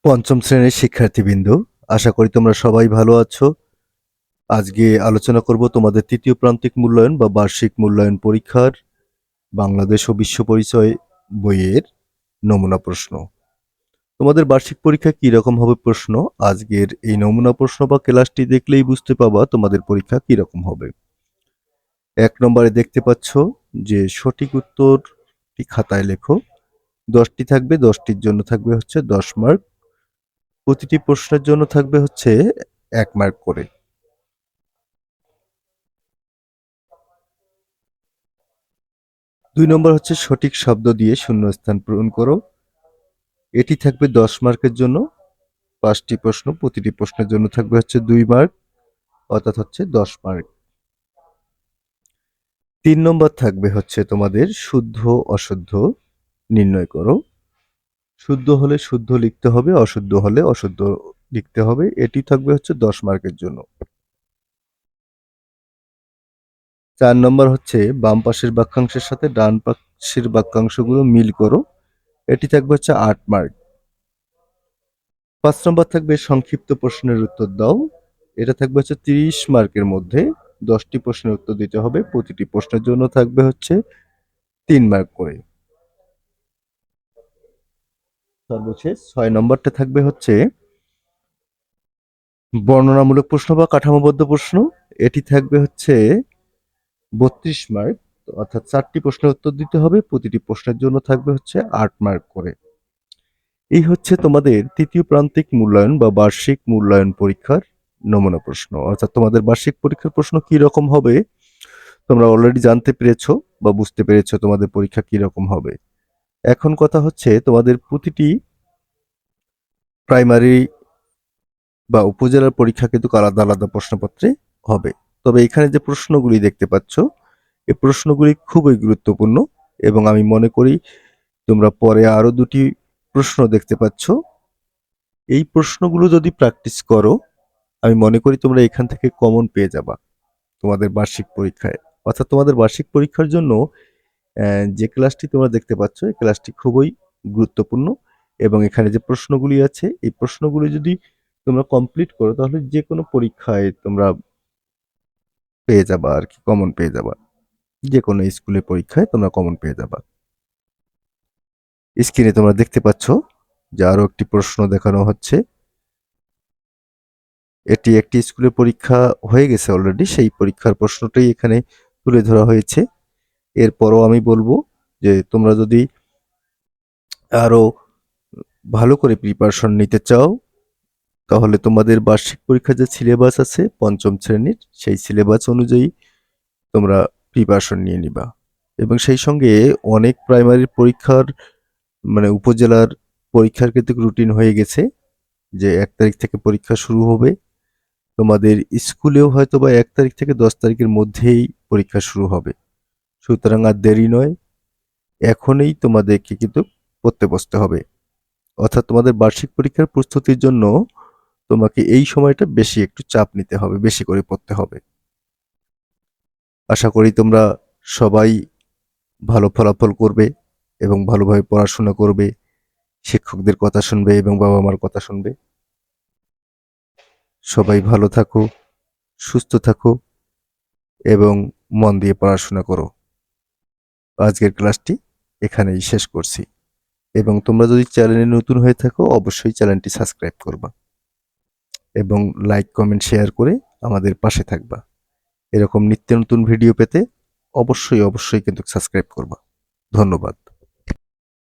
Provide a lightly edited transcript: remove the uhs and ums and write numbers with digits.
পঞ্চম শ্রেণীর শিক্ষার্থীবৃন্দ, আশা করি তোমরা সবাই ভালো আছো। আজকে আলোচনা করব তোমাদের তৃতীয় প্রান্তিক মূল্যায়ন বা বার্ষিক মূল্যায়ন পরীক্ষার বাংলাদেশ ও বিশ্ব পরিচয় বইয়ের নমুনা প্রশ্ন। তোমাদের বার্ষিক পরীক্ষা কি রকম হবে প্রশ্ন, আজকের এই নমুনা প্রশ্ন বা ক্লাসটি দেখলেই বুঝতে পাবা তোমাদের পরীক্ষা কি রকম হবে। ১ নম্বরে দেখতে পাচ্ছ যে সঠিক উত্তরটি খাতায় লেখো। 10টি থাকবে, 10টির জন্য থাকবে হচ্ছে 10 মার্ক। প্রতিটি প্রশ্নের জন্য থাকবে হচ্ছে 1 মার্ক করে। 2 নম্বর হচ্ছে সঠিক শব্দ দিয়ে শূন্যস্থান পূরণ করো। এটি থাকবে 10 মার্কের জন্য। 5টি প্রশ্ন, প্রতিটি প্রশ্নের জন্য থাকবে হচ্ছে 2 মার্ক, অর্থাৎ হচ্ছে 10 মার্ক। 3 নম্বর থাকবে হচ্ছে তোমাদের শুদ্ধ অশুদ্ধ নির্ণয় করো। শুদ্ধ হলে শুদ্ধ লিখতে হবে, অশুদ্ধ হলে অশুদ্ধ লিখতে হবে। এটি থাকবে হচ্ছে 10 মার্কের জন্য। 4 নম্বর হচ্ছে বাম পাশের বাক্যাংশের সাথে ডান পাশের বাক্যাংশগুলো মিল করো। এটি থাকবে হচ্ছে 8 মার্ক। 5 নম্বর থাকবে সংক্ষিপ্ত প্রশ্নের উত্তর দাও। এটা থাকবে হচ্ছে 30 মার্কের মধ্যে 10টি প্রশ্নের উত্তর দিতে হবে। প্রতিটি প্রশ্নের জন্য থাকবে হচ্ছে 3 মার্ক করে। সর্বশেষ 6 নম্বরটা থাকবে হচ্ছে বর্ণনামূলক প্রশ্ন বা কাঠামোবদ্ধ প্রশ্ন। এটি থাকবে হচ্ছে 32 মার্ক, অর্থাৎ 4টি প্রশ্নের উত্তর দিতে হবে। প্রতিটি প্রশ্নের জন্য থাকবে হচ্ছে 8 মার্ক করে। এই হচ্ছে তোমাদের তৃতীয় প্রান্তিক মূল্যায়ন বা বার্ষিক মূল্যায়ন পরীক্ষার নমুনা প্রশ্ন। অর্থাৎ তোমাদের বার্ষিক পরীক্ষার প্রশ্ন কি রকম হবে তোমরা অলরেডি জানতে পেরেছো বা বুঝতে পেরেছো তোমাদের পরীক্ষা কি রকম হবে। এখন কথা হচ্ছে তোমাদের প্রতিটি প্রাইমারি বা উপজেলার পরীক্ষা কিন্তু আলাদা আলাদা প্রশ্নপত্রে হবে। তবে এখানে যে প্রশ্নগুলি দেখতে পাচ্ছ এই প্রশ্নগুলি খুবই গুরুত্বপূর্ণ এবং আমি মনে করি তোমরা পরে আরো 2টি প্রশ্ন দেখতে পাচ্ছ। এই প্রশ্নগুলো যদি প্র্যাকটিস করো আমি মনে করি তোমরা এখান থেকে কমন পেয়ে যাবা তোমাদের বার্ষিক পরীক্ষায়। অর্থাৎ তোমাদের বার্ষিক পরীক্ষার জন্য যে ক্লাসটি তোমরা দেখতে পাচ্ছ এই ক্লাসটি খুবই গুরুত্বপূর্ণ এবং এখানে যে প্রশ্নগুলি আছে এই প্রশ্নগুলি যদি তোমরা কমপ্লিট করো তাহলে যে কোনো পরীক্ষায় তোমরা পেয়ে যাবা আর কি, কমন পেয়ে যাবা। যে কোনো স্কুলের পরীক্ষায় তোমরা কমন পেয়ে যাবা। স্ক্রিনে তোমরা দেখতে পাচ্ছ যে আরো একটি প্রশ্ন দেখানো হচ্ছে। এটি একটি স্কুলের পরীক্ষা হয়ে গেছে অলরেডি, সেই পরীক্ষার প্রশ্নটাই এখানে তুলে ধরা হয়েছে। এরপরও আমি বলবো যে তোমরা যদি আরো ভালো করে প্রিপারেশন নিতে চাও তাহলে তোমাদের বার্ষিক পরীক্ষার যে সিলেবাস আছে পঞ্চম শ্রেণীর সেই সিলেবাস অনুযায়ী তোমরা প্রিপারেশন নিয়ে নিবা। এবং সেই সঙ্গে অনেক প্রাইমারির পরীক্ষার মানে উপজেলার পরীক্ষার কিন্তু রুটিন হয়ে গেছে যে 1 তারিখ থেকে পরীক্ষা শুরু হবে। তোমাদের স্কুলেও হয়তো বা 1 তারিখ থেকে 10 তারিখের মধ্যেই পরীক্ষা শুরু হবে। সুতরাং আর দেরি নয়, এখনই তোমাদেরকে কিন্তু পড়তে বসতে হবে। অর্থাৎ তোমাদের বার্ষিক পরীক্ষার প্রস্তুতির জন্য তোমাকে এই সময়টা বেশি একটু চাপ নিতে হবে, বেশি করে পড়তে হবে। আশা করি তোমরা সবাই ভালো ফলাফল করবে এবং ভালোভাবে পড়াশোনা করবে, শিক্ষকদের কথা শুনবে এবং বাবা মার কথা শুনবে। সবাই ভালো থাকো, সুস্থ থাকো এবং মন দিয়ে পড়াশোনা করো। আজকের ক্লাসটি এখানেই শেষ করছি এবং তোমরা যদি চ্যানেলে নতুন হয়ে থাকো অবশ্যই চ্যানেলটি সাবস্ক্রাইব করবা এবং লাইক কমেন্ট শেয়ার করে আমাদের পাশে থাকবা। এরকম নিত্য নতুন ভিডিও পেতে অবশ্যই কিন্তু সাবস্ক্রাইব করবা। ধন্যবাদ।